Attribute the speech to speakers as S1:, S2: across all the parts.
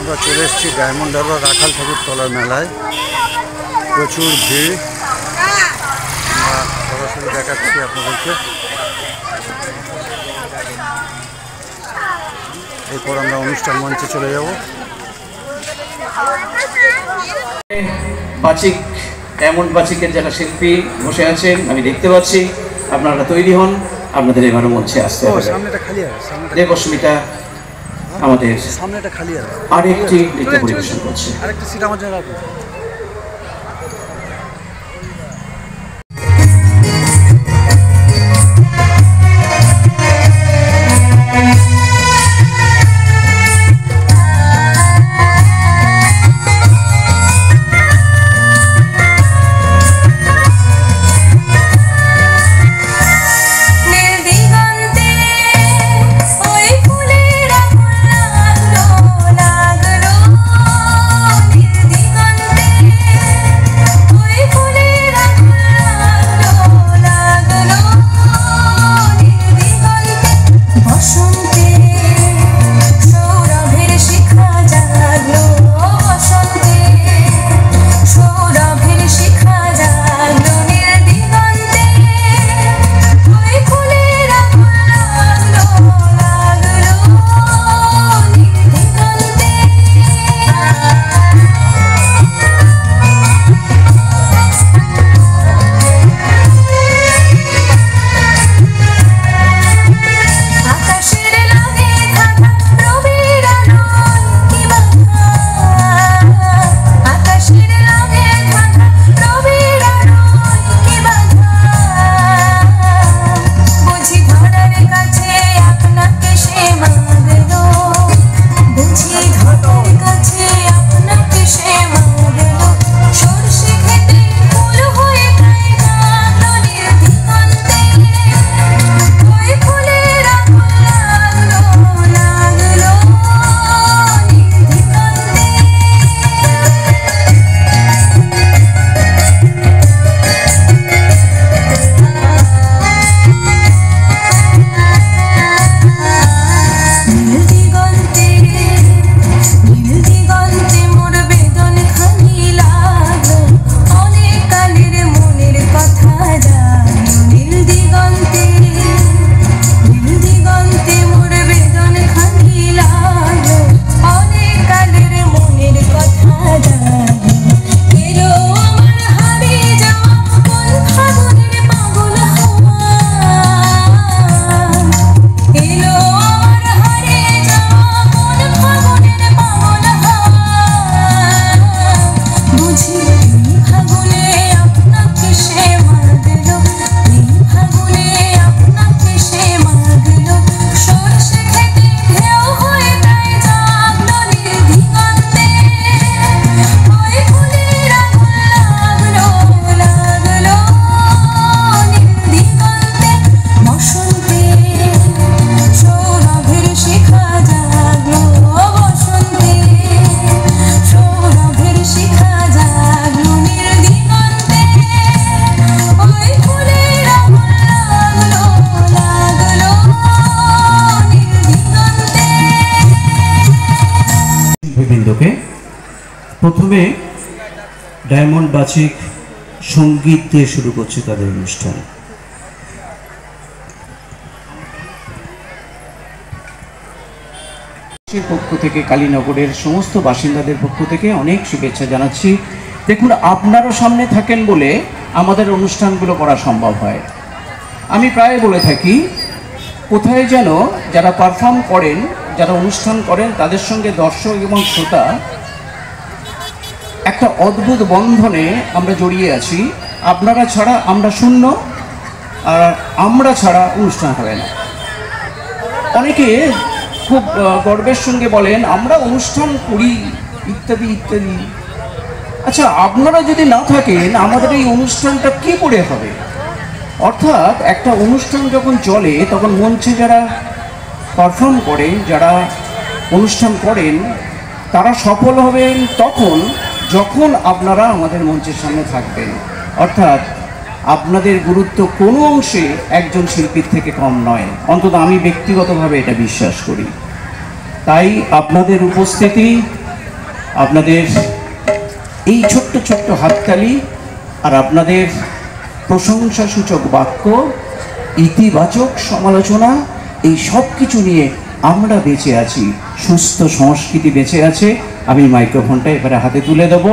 S1: আমরা চলে এসেছি ডায়মন্ড হারবার রাখাল ঠাকুর তলার মেলায়। প্রচুর ভিড়, আমরা সরাসরি দেখাচ্ছি আপনাদেরকে। এরপর আমরা অনুষ্ঠান মঞ্চে চলে যাব।
S2: বাচিক, ডায়মন্ড বাচিকের যারা শিল্পী বসে আছেন আমি দেখতে পাচ্ছি, আপনারা তৈরি হন, আপনাদের এবারে মঞ্চে আসতে হবে। দেবস্মিতা আমাদের
S1: সামনেটা খালি আছে,
S2: আরেকটি নৃত্য পরিবেশন করছে।
S1: আরেকটা সিট আমার জন্য রাখুন।
S2: প্রথমে ডায়মন্ড বাচিক সঙ্গীত দিয়ে শুরু করছে তাদের অনুষ্ঠান। পক্ষ থেকে কালীনগরের সমস্ত বাসিন্দাদের পক্ষ থেকে অনেক শুভেচ্ছা জানাচ্ছি। দেখুন, আপনারা সামনে থাকেন বলে আমাদের অনুষ্ঠানগুলো করা সম্ভব হয়। আমি প্রায় বলে থাকি, কোথায় যেন যারা পারফর্ম করেন, যারা অনুষ্ঠান করেন, তাদের সঙ্গে দর্শক এবং শ্রোতা একটা অদ্ভুত বন্ধনে আমরা জড়িয়ে আছি। আপনারা ছাড়া আমরা শূন্য, আর আমরা ছাড়া অনুষ্ঠান হবে না। অনেকে খুব গর্বের সঙ্গে বলেন আমরা অনুষ্ঠান করি ইত্যাদি ইত্যাদি। আচ্ছা, আপনারা যদি না থাকেন আমাদের এই অনুষ্ঠানটা কী করে হবে? অর্থাৎ একটা অনুষ্ঠান যখন চলে তখন মঞ্চে যারা পারফর্ম করেন, যারা অনুষ্ঠান করেন, তারা সফল হবেন তখন যখন আপনারা আমাদের মঞ্চের সামনে থাকবেন। অর্থাৎ আপনাদের গুরুত্ব কোনো অংশে একজন শিল্পীর থেকে কম নয়, অন্তত আমি ব্যক্তিগতভাবে এটা বিশ্বাস করি। তাই আপনাদের উপস্থিতি আপনাদের এই ছোট্ট ছোট্ট হাততালি আর আপনাদের প্রশংসাসূচক বাক্য, ইতিবাচক সমালোচনা, এই সব কিছু নিয়ে আমরা বেঁচে আছি, সুস্থ সংস্কৃতি বেঁচে আছে। আমি মাইক্রোফোনটা এবারে হাতে তুলে দেব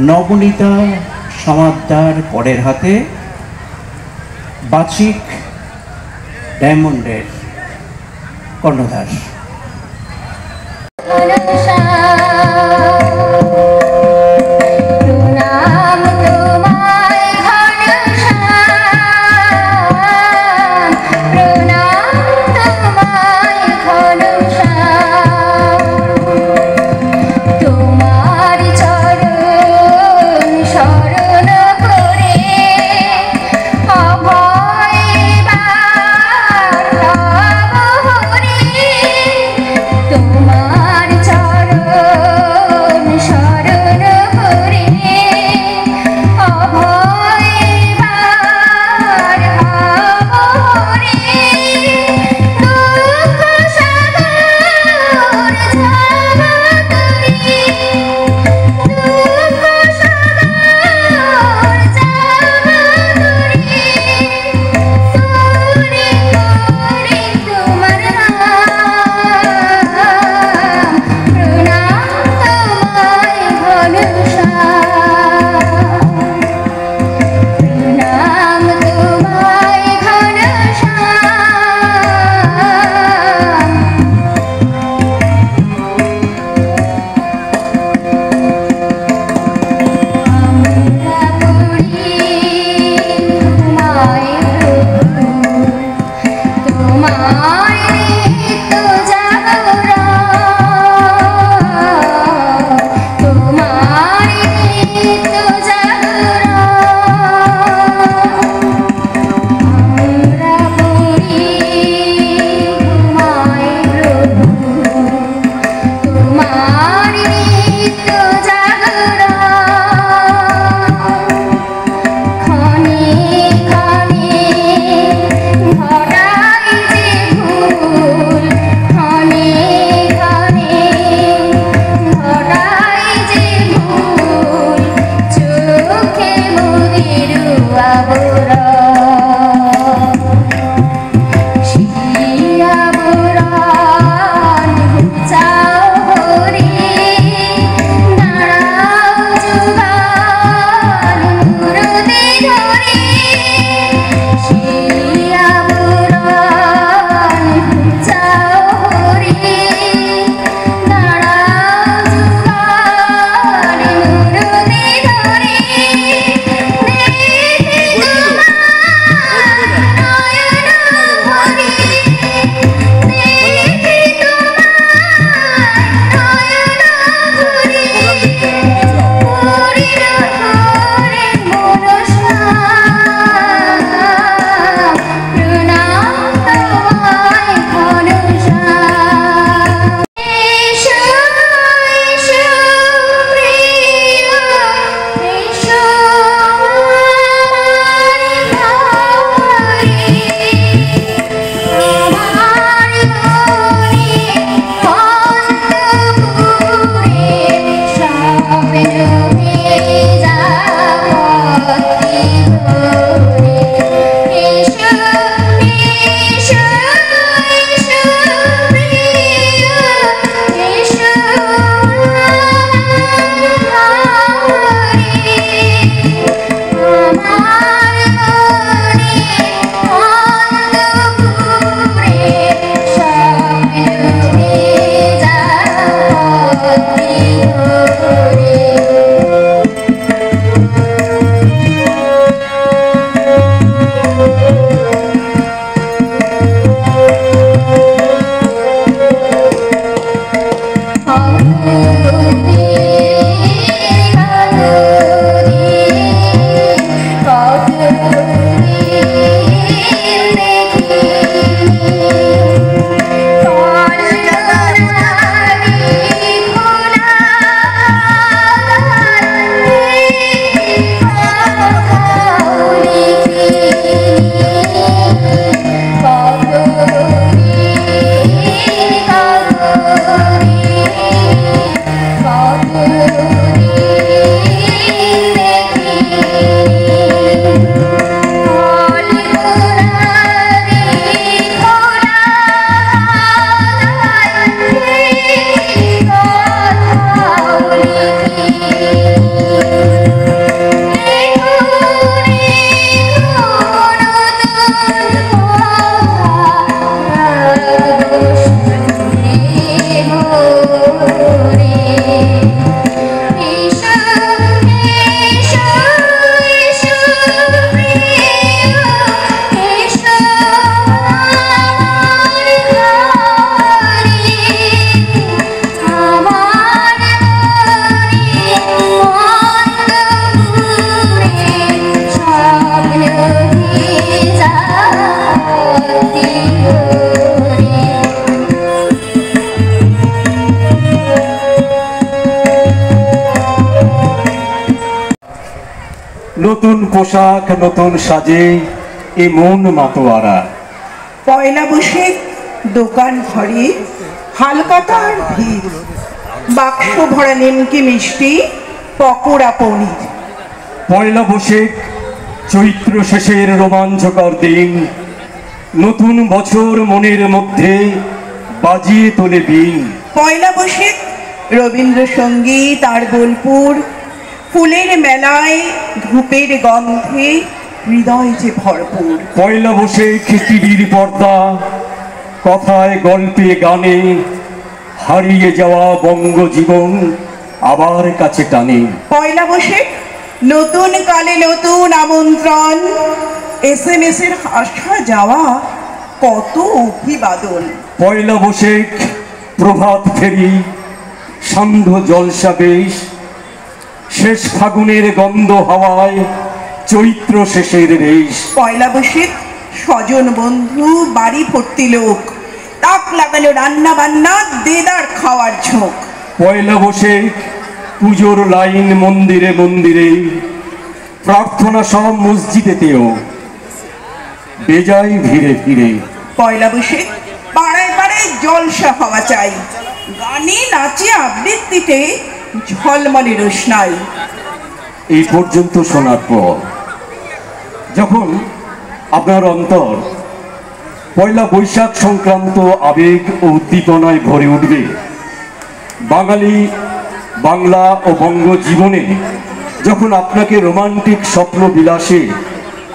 S2: নবনীতা সমাদ্দার পরের হাতে, বাচিক ডায়মন্ডের কর্ণধার।
S3: তোমার চরণ নতুন পোশাক নতুন সাজে এ মন মাতোয়ারা।
S4: পয়লা বৈশাখ দোকান ঘরে হালকাতার ভিড়, বাক্স ভরা নিমকি মিষ্টি পকোড়া পনির।
S3: পয়লা বৈশাখ চৈত্র শেষের রোমাঞ্চকর দিন, নতুন বছর মনের মধ্যে বাজিয়ে তোলে বিন।
S4: পয়লা বৈশাখ রবীন্দ্রসঙ্গীত আর বোলপুর, ফুলের মেলায় ধূপের গন্ধে হৃদয় যে ভরপুর।
S3: পয়লা বৈশাখ টিভির পর্দা, কথায় গল্পে গানে হারিয়ে যাওয়া বঙ্গজীবন আবার কাছে টানে।
S4: পয়লা বৈশাখ নতুন কালে নতুন আমন্ত্রণ, SMS এর আসা যাওয়া কত অভিবাদন।
S3: পয়লা বৈশাখ প্রভাত ফেরি, সান্ধ্য জলসা বেশ, শেষ ফাগুনের গন্ধ হাওয়ায় চৈত্র শেষের রেশ।
S4: পয়লা বৈশাখ স্বজন বন্ধু বাড়ি ভর্তি লোক, তাক লাগানো রান্না বান্না দেদার খাওয়ার ঝোঁক।
S3: পয়লা বৈশাখ পুজোর লাইন মন্দিরে মন্দিরে, প্রার্থনা সব মসজিদেতেও বেজায় ভিড়ে ভিড়ে।
S4: পয়লা বৈশাখ পাড়ায় পাড়ায় জলসা হওয়া চাই, গানে নাচে আবৃত্তিতে ঝলমলে রোশনাই।
S3: এই পর্যন্ত শোনার পর যখন আপনার অন্তর পয়লা বৈশাখ সংক্রান্ত আবেগ ও উদ্দীপনায় ভরে উঠবে, বাঙালি বাংলা ও বঙ্গ জীবনে যখন আপনাকে রোমান্টিক স্বপ্ন বিলাসে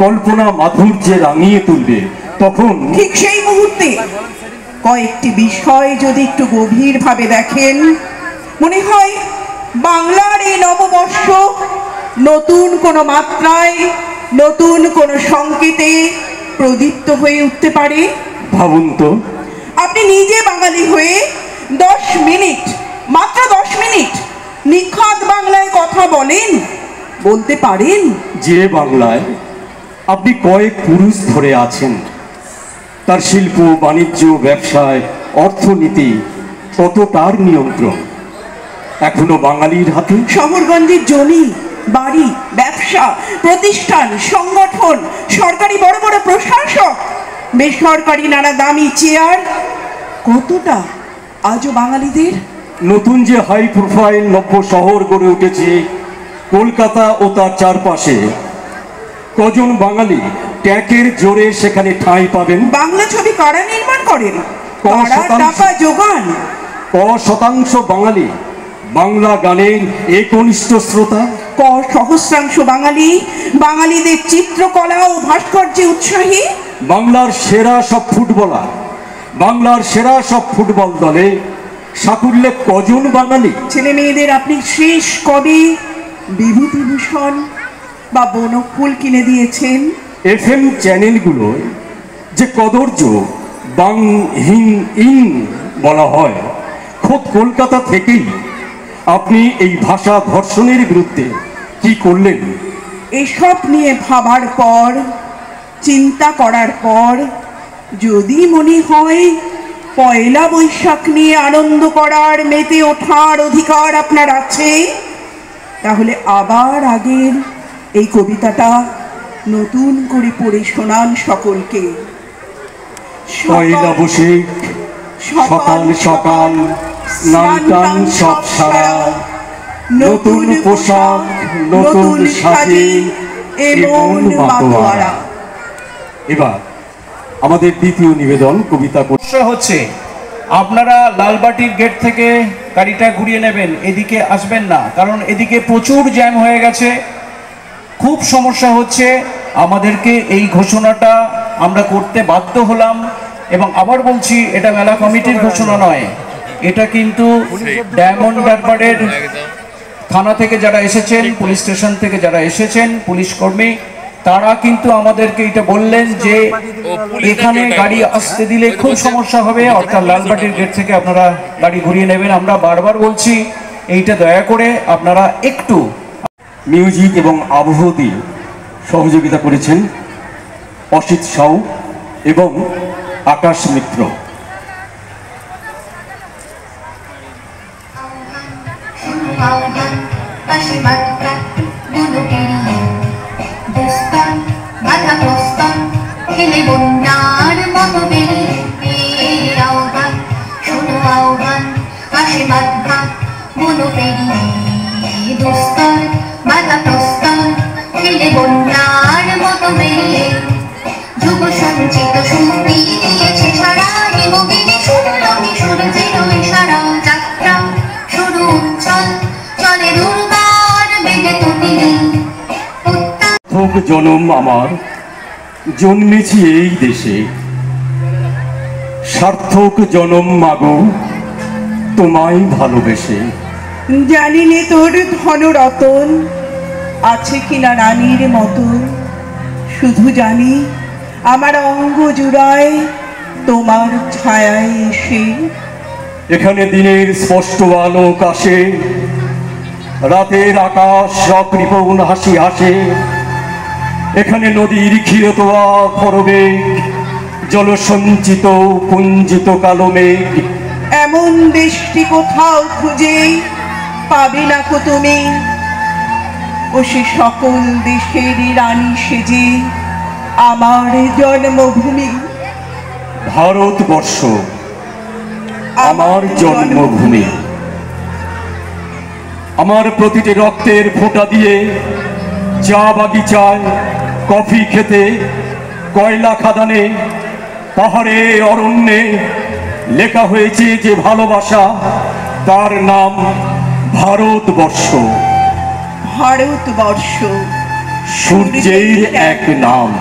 S3: কল্পনা মাধুর্যে রাঙিয়ে তুলবে, তখন
S4: ঠিক সেই মুহূর্তে কয়েকটি বিষয় যদি একটু গভীরভাবে দেখেন, মনে হয় বাংলার এই নববর্ষ নতুন কোনো মাত্রায়, নতুন কোনো সংকেতে প্রদীপ্ত হয়ে উঠতে পারে।
S3: ভাবুন তো,
S4: আপনি নিজে বাঙালি হয়ে 10 মিনিট, মাত্র 10 মিনিট নিখাদ বাংলায় কথা বলতে পারেন?
S3: যে বাংলায় আপনি কয়েক পুরুষ ধরে আছেন, তার শিল্প বাণিজ্য ব্যবসায় অর্থনীতি কত তার নিয়ন্ত্রণ এখনো বাঙালির হাতে।
S4: শহরগঞ্জের জমি বাড়ি ব্যবসা প্রতিষ্ঠান সংগঠন, সরকারি বড় বড় প্রশাসক, বেসরকারি নানা দামি চেয়ার, কতটা আজও বাঙালিদের।
S3: নতুন যে হাই প্রোফাইল নব্য শহর গড়ে উঠেছে কলকাতা ও তার চারপাশে, কজন বাঙালি ট্যাগের জোরে সেখানে ঠাঁই পাবেন?
S4: বাংলা ছবি কারা নির্মাণ করেন, কারা
S3: শতাংশ?
S4: টাকা যোগান?
S3: ক শতাংশ বাঙালি বাংলা গানের একনিষ্ঠ শ্রোতা?
S4: ক সহস্রাংশ বাঙালি বাঙালিদের চিত্রকলা ও ভাস্কর্যে উৎসাহী?
S3: বাংলার সেরা সব ফুটবলার, বাংলার সেরা সব ফুটবল দলে সাকুল্যে কজন বাঙালি?
S4: ছেলে মেয়েদের আপনি শেষ কবে বিভূতিভূষণ বা বনফুল কিনে দিয়েছেন?
S3: FM চ্যানেলগুলোয় যে কদর্য বাং হিং ইং বলা হয়, খোদ কলকাতা থেকেই আপনি এই ভাষা ধর্ষণের বিরুদ্ধে কি করলেন?
S4: এসব নিয়ে ভাবার পর, চিন্তা করার পর যদি মনে হয় পয়লা বৈশাখ নিয়ে আনন্দ করার, মেতে ওঠার অধিকার আপনার আছে, তাহলে আবার আগের এই কবিতাটা নতুন করে পড়ে শোনান সকলকে।
S3: পয়লা বৈশাখ সকাল সকাল স্নান টান সব সারা, নতুন পোশাক নতুন সাজে এমন মাতোয়ারা। এবার আমাদের দ্বিতীয় নিবেদন কবিতা।
S2: সমস্যা হচ্ছে, আপনারা লালবাটির গেট থেকে গাড়িটা ঘুরিয়ে নেবেন, এদিকে আসবেন না, কারণ এদিকে প্রচুর জ্যাম হয়ে গেছে, খুব সমস্যা হচ্ছে। আমাদেরকে এই ঘোষণাটা আমরা করতে বাধ্য হলাম, এবং আবার বলছি, এটা মেলা কমিটির ঘোষণা নয়, এটা কিন্তু ডায়মন্ড হারবারের থানা থেকে যারা এসেছেন, পুলিশ স্টেশন থেকে যারা এসেছেন, পুলিশ কর্মী, তারা কিন্তু আমাদেরকে এটা বললেন যে এখানে গাড়ি আসতে দিলে খুব সমস্যা হবে, অর্থাৎ লালবাটির গেট থেকে আপনারা গাড়ি ঘুরিয়ে নেবেন। আমরা বারবার বলছি এইটা দয়া করে আপনারা একটু।
S3: মিউজিক এবং আবহ দিয়ে সহযোগিতা করেছেন অসিত সাউ এবং আকাশ মিত্র।
S5: খেলে বন্যার মতো বেরিয়ে আহ্বান, শোনো আহ্বান, আশীর্বাদ ভাগ মনো পেরিয়ে দুস্তর বাধা প্রস্তর, খেলে বন্যার মতো বেরিয়ে যুগ সঞ্চিত শক্তি দিয়েছে সারা হিমগিরি সুরলনি সূর্যের ইশারা, যাত্রা শুরু উজ্জ্বল চলে দুর্বার বেগে তুমিনি
S3: সার্থক জনম আমার, জন্মেছি এই দেশে, সার্থক জনম মাগো তোমায় ভালোবেসে।
S4: জানি নে তোর ধন রতন আছে কিনা রানীর মতন, শুধু জানি আমার অঙ্গ জুড়ায় তোমার ছায়ায় এসে।
S3: এখানে দিনের স্পষ্ট আলোক আসে, রাতের আকাশ রকৃপণ হাসি হাসে। এখানে নদীর ক্ষীরতোয়া খরবেগ, জলসঞ্চিত পুঞ্জিত কালো মেঘ।
S4: এমন দেশটি কোথাও খুঁজে পাবে না কো তুমি, ও সে সকল দেশের রানী সেজে আমার জন্মভূমি।
S3: ভারতবর্ষ আমার জন্মভূমি। আমার প্রতিটি রক্তের ফোঁটা দিয়ে চা বাগিচায়, কফি খেতে, কয়লা খাদানে, পাহাড়ে অরণ্যে লেখা হয়েছে যে ভালোবাসা, তার নাম ভারতবর্ষ।
S4: ভারতবর্ষ
S3: সূর্যের এক নাম।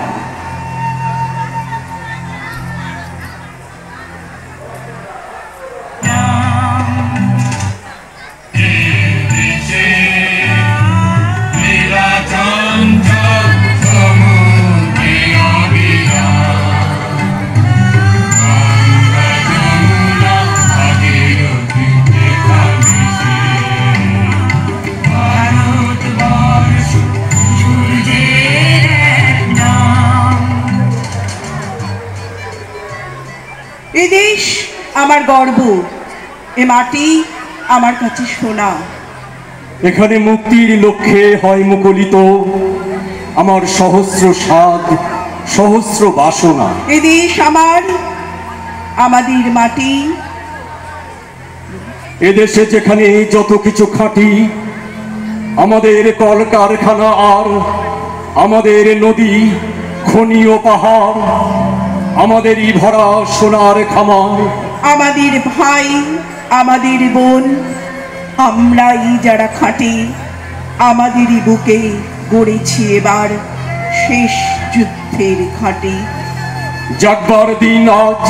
S4: এ দেশ আমার গর্ব, এ মাটি আমার কাছে সোনা।
S3: এখানে মুক্তির লক্ষ্যে হয় মুখরিত আমার সহস্র স্বাদ, সহস্র বাসনা।
S4: এ দেশ আমার, আমাদের মাটি।
S3: এদেশে যেখানে যত কিছু খাঁটি, আমাদের কলকারখানা আর আমাদের নদী, খনি ও পাহাড়, আমাদেরই ভরা সোনার খামার।
S4: আমাদের ভাই, আমাদের বোন, আমরাই যারা খাঁটি, আমাদেরই বুকে গড়েছি এবার শেষ যুদ্ধের ঘাঁটি।
S3: জাগবার দিন আজ,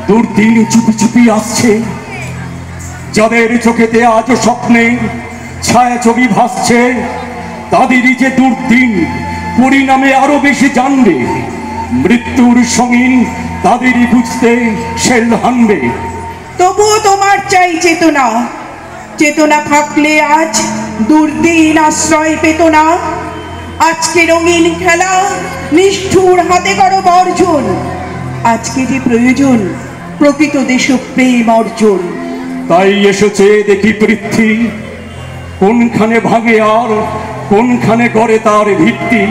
S3: দুর্দিন চুপি চুপি আসছে। যাদের চোখেতে আজ স্বপ্নের ছায়াছবি ভাসছে, তাদেরই যে দুর্দিন পরিণামে আরো বেশি জানবে। মৃত্যুর সঙ্গীন তাদেরই বুঝতে সেল হানবে।
S4: তবুও তোমার চাই চেতনা, চেতনা থাকলে আজ দুর্দিন আশ্রয় পেত না। আজকে রঙিন খেলা নিষ্ঠুর হাতে করো বর্জন, আজকে যে প্রয়োজন প্রকৃত দেশপ্রেম অর্জন।
S3: তাই এসেছে দেখি পৃথ্বী, কোনখানে ভাঙে আর কোনখানে গড়ে তার ভিত্তি,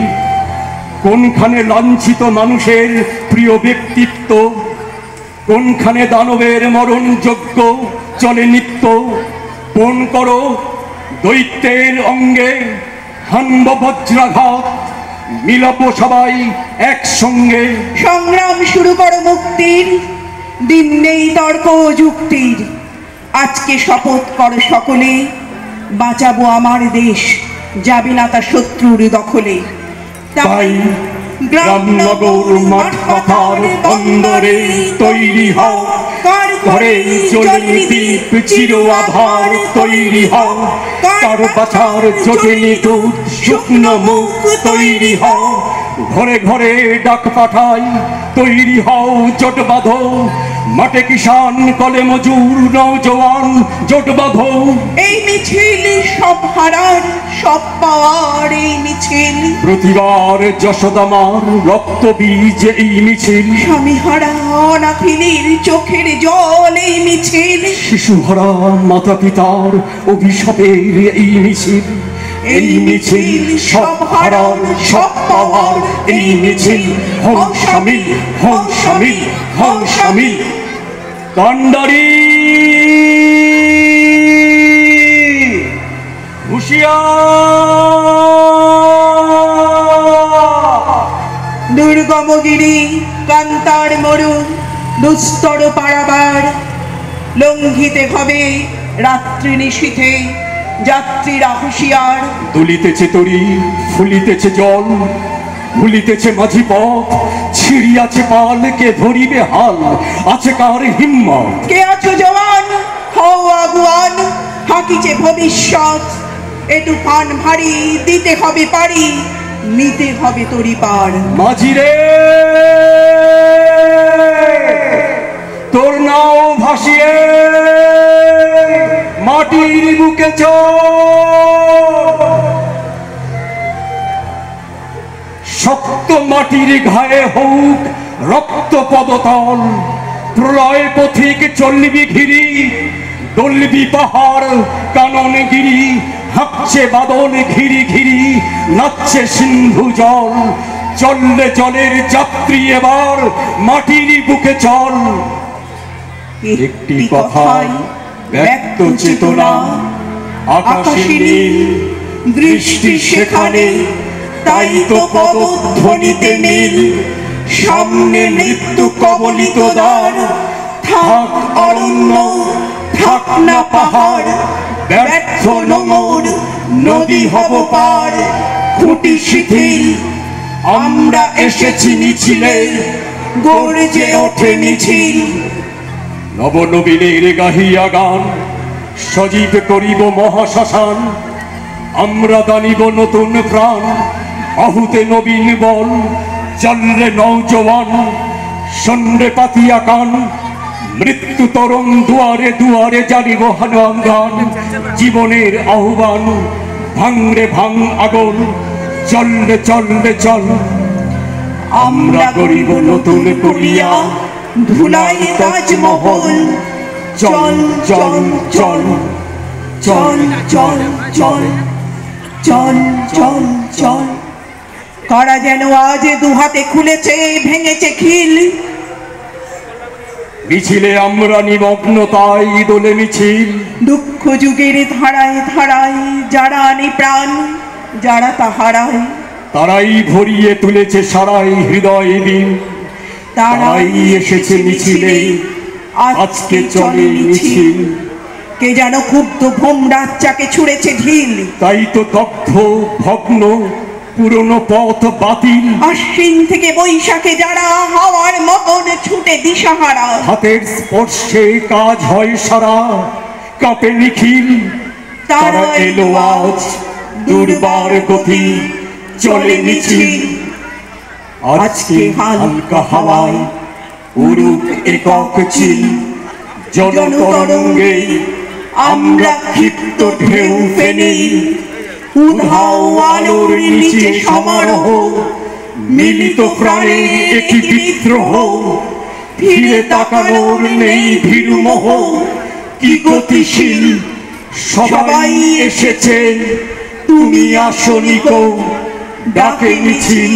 S3: কোনখানে লাঞ্ছিত মানুষের প্রিয় ব্যক্তিত্ব, কোনখানে দানবের মরণযোগ্য চলে নিত্য। কোন করো দৈত্যের অঙ্গে হানব বজ্রাঘাত, মিলাপ সবাই একসঙ্গে।
S4: সংগ্রাম শুরু করো মুক্তির, দিন নেই তর্ক ও যুক্তির। আজকে শপথ করো সকলে, বাঁচাবো আমার দেশ, যাবে না তা শত্রুর দখলে।
S3: তাই গ্রাম নগর মাঠ পাথার বন্দরে তৈরি হও, ঘরে জ্বলে দীপ চির আধার তৈরি হও। তার বাছার জটিল দুধ শুকনো মুখ তৈরি হও, ঘরে ঘরে ডাক পাঠাই তৈরি হও জোট বাঁধো। মাঠে কিষান কলে মজুর নওজওয়ান জোট বাঁধো।
S4: এই মিছিল সব হারার সব পাওয়ার এই মিছিল,
S3: প্রতিবার যশোদামার রক্ত বীজ এই মিছিল।
S4: স্বামী হারা অনাথিনীর চোখের জল এই মিছিল,
S3: শিশু হারা মাতা পিতার অভিশাপের এই মিছিল। এই মিছিল সব হারার সব পাওয়ার এই মিছিল হও শামিল হও শামিল হও শামিল কান্ডারি
S4: দুর্গমগিরি কান্তার মরুন দুস্তর পারাবার লঙ্ঘিতে হবে রাত্রি নিশীথে যাত্রীরা হুঁশিয়ার
S3: দুলিতেছে তরি ফুলিতেছে জল ভুলিতেছে মাঝি পথ ছিড়িয়াছে পাল কে ধরিবে হাল আছে কার হিম্মত
S4: কে আছো জওয়ান হও আগুয়ান হাকিছে ভবিষ্যৎ এ তুফান ভারী দিতে হবে পারি নিতে হবে তরি পার
S3: মাঝি রে তোর নাও ভাসিয়ে মাটির বুকে শক্ত মাটির ঘায়ে হোক রক্ত পদতল প্রলয় পথিক চলবি ঘিরি দলবি পাহাড় কানন গিরি হাঁকছে বাদল ঘিরি ঘিরি নাচছে সিন্ধু জল চললে জলের যাত্রী এবার মাটির বুকে চল একটি কথায় ব্যক্ত চেতনা আকাশে নীল দৃষ্টি সেখানে তাই তো পদধ্বনিতে নীল সামনে মৃত্যু কবলিত দ্বার থাক অরণ্য থাক না পাহাড় ব্যর্থ নোঙর নদী হব পার খুঁটি শিথিল আমরা এসেছি মিছিলে গর্জে ওঠে মিছিল নবনবীনের গাহিয়া গান সজীব করিব মহাশ্মশান আমরা দানিব নতুন প্রাণ আহুতে নবীন বল চলরে নৌজওয়ান সন্ডে পাতিয়া কান মৃত্যু তরং দুয়ারে দুয়ারে জানিব হানান গান জীবনের আহ্বান ভাঙরে ভাঙ আগুন চলরে চলরে চল আমরা গরিব নতুন করিয়া ধুলাই তাজমহল চল চল চল চল চল চল
S4: চল চল চল কারা যেন আজ দুহাতে খুলেছে ভেঙেছে খিল
S3: মিছিলে আমরা নিমগ্ন তাই দোলে মিছিল
S4: দুঃখ যুগের ধারায় ধারায় যারা আনে প্রাণ যারা তা হারায়
S3: তারাই ভরিয়ে তুলেছে সারাই হৃদয় দিন তারাই এসেছে মিছিলে আজকে চলে মিছিল
S4: কে যেন ক্ষুব্ধ ভোমরাচ্চাকে ছুঁড়েছে ঢিল
S3: তাই তো দগ্ধ ভগ্ন পুরনো পথ বাতিল
S4: আশ্বিন থেকে বৈশাখে যারা হাওয়ার মতন ছুটে দিশাহারা
S3: হাতের স্পর্শে কাজ হয় সারা কাঁপে নিখিল তারা এলো আজ দুর্বার গতি চলে মিছিল আজকে হালকা হাওয়ায় উড়ুক একক চিল জনতরঙ্গে আমরা ক্ষিপ্ত ঢেউ ফেনি উধাও আলোর নিচে সমারোহ মিলিত প্রাণে একটি বিদ্রোহ ফিরে তাকানোর নেই ভীরু মোহ কি গতিশীল সবাই এসেছে তুমি আসনি কো ডাকে মিছিল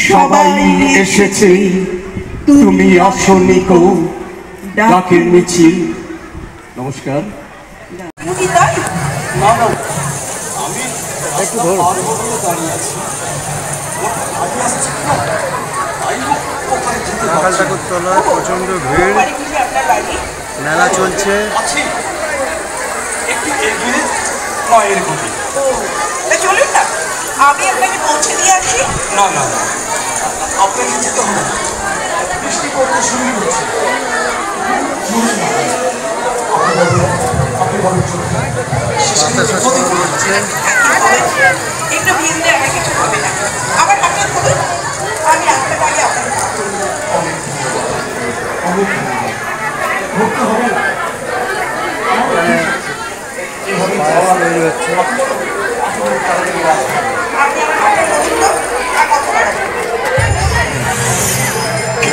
S3: সবাই এসেছে তুমি আসনি কো ডাকে মিছিল নমস্কার
S1: একটু ধরো রাখাল ঠাকুরতলায় প্রচণ্ড ভিড় মেলা চলছে
S4: চলুন না আমি আপনাকে পৌঁছে দিয়ে আসি
S3: না না না আপনাকে যেতে হবে বৃষ্টি পড়তে শুরু হচ্ছে
S4: একটু ভিজলে আমার কিছু হবে না আমার হাতে ধরুন আমি আসতে পারি আপনার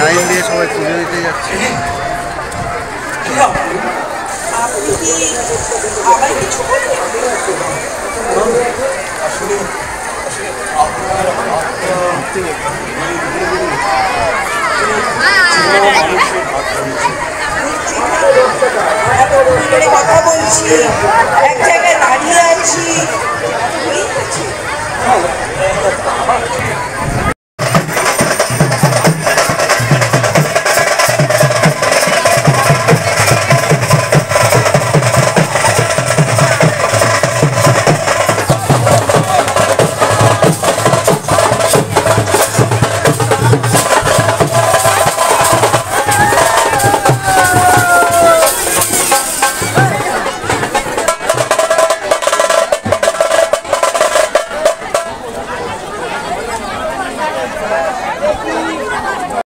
S1: লাইন দিয়ে সবাই পুজো দিতে যাচ্ছে
S4: আপনি কি আবার কিছু বলবেন? কথা বলছি, এক জায়গায় দাঁড়িয়ে আছি,